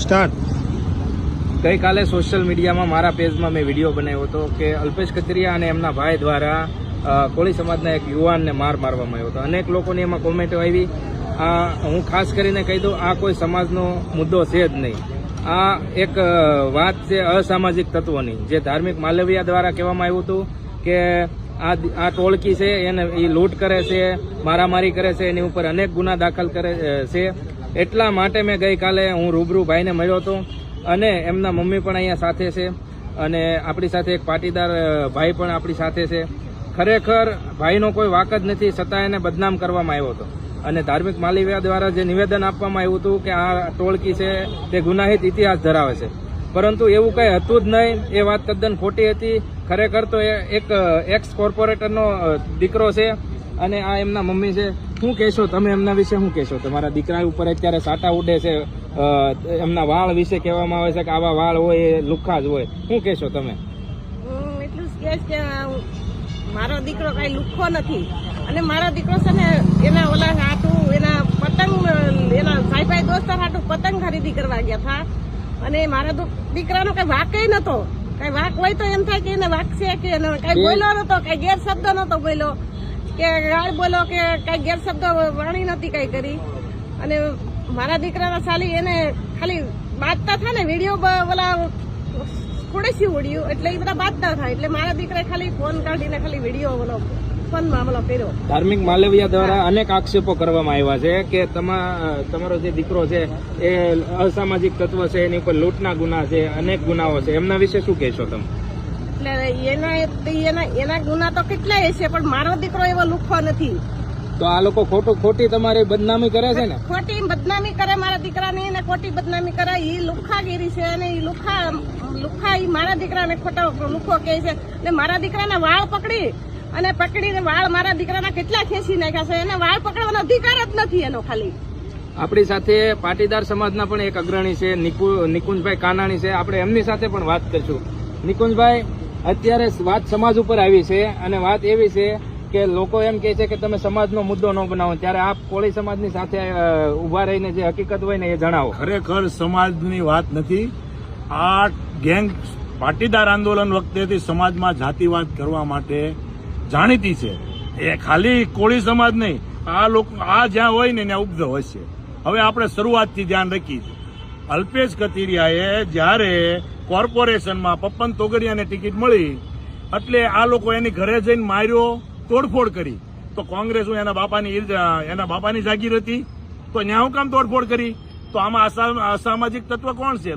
Start. ગઈકાલે social મીડિયામાં મારા પેજમાં મેં વિડીયો બનાવ્યો હતો કે અલ્પેશ કથિરિયા અને એમના ભાઈ દ્વારા કોળી સમાજના એક યુવાનને મારવામાં આવ્યો હતો. અનેક લોકોની એમાં કોમેન્ટો આવી. હું ખાસ કરીને કહી દઉં, આ કોઈ સમાજનો મુદ્દો છે જ નહીં. આ એક વાત છે અસામાજિક તત્વોની, જે ધાર્મિક માલવિયા દ્વારા કહેવામાં આવ્યું હતું કે આ ટોળકી છે એને એ લૂંટ કરે છે, મારામારી કરે છે, એની ઉપર અનેક ગુના દાખલ કરે છે. એટલા માટે મેં ગઈકાલે હું રૂબરૂ ભાઈને મળ્યો હતો અને એમના મમ્મી પણ અહીંયા સાથે છે અને આપણી સાથે એક પાટીદાર ભાઈ પણ આપણી સાથે છે. ખરેખર ભાઈનો કોઈ વાક જ નથી, છતાં એને બદનામ કરવામાં આવ્યો હતો અને ધાર્મિક માલવિયા દ્વારા જે નિવેદન આપવામાં આવ્યું હતું કે આ ટોળકી છે તે ગુનાહિત ઇતિહાસ ધરાવે છે, પરંતુ એવું કંઈ હતું જ નહીં. એ વાત તદ્દન ખોટી હતી. ખરેખર તો એ એક એક્સ કોર્પોરેટરનો દીકરો છે અને આ એમના મમ્મી છે. શું કહેશો તમે એમના વિશે? શું કહેશો? તમારા દીકરા ઉપર અત્યારે સાટા ઉડે છે, એમના વાળ વિશે કહેવામાં આવે છે કે આવા વાળ હોય એ લુખ્ખા જ હોય. શું કહેશો તમે? હું એટલું જ કહીશ કે મારો દીકરો કઈ લુખ્ખો નથી અને મારો દીકરો છે ને એના ઓલા હાટું એના પતંગ એના ભાઈ દોસ્તો હાટું પતંગ ખરીદી કરવા ગયા હતા અને મારા દીકરાનો કઈ વાક નતો. કઈ વાક હોય તો એમ થાય કે એને વાક છે કે કઈ બોલ્યો નતો, કઈ ગેરશબ્દ નતો બોલ્યો કે ગાળ બોલો કે કઈ ગેરશબ્દ વાણી નથી કઈ કરી. અને મારા દીકરાના સાલી એને ખાલી બાંધતા થાય ને વિડીયો ઓલા થોડેસી ઉડ્યું એટલે એ બધા બાંધતા થાય એટલે મારા દીકરાએ ખાલી ફોન કાઢીને ખાલી વિડીયો ઓલો ફોનમાં ઓલો કર્યો. ધાર્મિક માલવિયા દ્વારા અનેક આક્ષેપો કરવામાં આવ્યા છે કે તમારો જે દીકરો છે એ અસામાજિક તત્વ છે, એની ઉપર લૂંટના ગુના છે, અનેક ગુનાઓ છે. એમના વિશે શું કહેશો તમે? એટલે એના ગુના તો કેટલાય છે પણ મારો દીકરો એવો લુખ્ખો નથી. તો આ લોકો ખોટી તમારી બદનામી કરે છે ને? ખોટી બદનામી કરે મારા દીકરાની અને ખોટી બદનામી કરે. એ લુખ્ખાગીરી છે અને એ લુખ્ખા એ મારા દીકરાને ખોટો લુખ્ખો કહે છે. એટલે મારા દીકરાના વાળ પકડીને વાળ મારા દીકરાના કેટલા ખેંચી નાખ્યા છે. એને વાળ પકડવાનો અધિકાર જ નથી એનો. ખાલી આપણી સાથે પાટીદાર સમાજના પણ એક અગ્રણી છે, નિકુંજભાઈ કાનાણી છે. આપણે એમની સાથે પણ વાત કરીશું. નિકુંજભાઈ, અત્યારે વાત સમાજ ઉપર આવી છે અને વાત એવી છે કે લોકો એમ કહે છે કે તમે સમાજનો મુદ્દો ન બનાવો, ત્યારે આપ કોળી સમાજની સાથે ઉભા રહીને જે હકીકત હોય ને એ જણાવો. ખરેખર સમાજની વાત નથી. આ ગેંગ પાટીદાર આંદોલન વખતેથી સમાજમાં જાતિવાદ કરવા માટે જાણીતી છે. એ ખાલી કોળી સમાજ નહીં, આ લોકો આ જ્યાં હોય ને ત્યાં ઉપદ્રવ હશે. હવે આપણે શરૂઆતથી ધ્યાન રાખી. અલ્પેશ કથિરિયાએ જ્યારે કોર્પોરેશનમાં પપ્પન તોગડિયાને ટિકિટ મળી એટલે આ લોકો એની ઘરે જઈને માર્યો, તોડફોડ કરી. તો કોંગ્રેસ એના બાપાની જાગીર હતી તો ન્યા હું કામ તોડફોડ કરી? તો આમાં અસામાજિક તત્વ કોણ છે?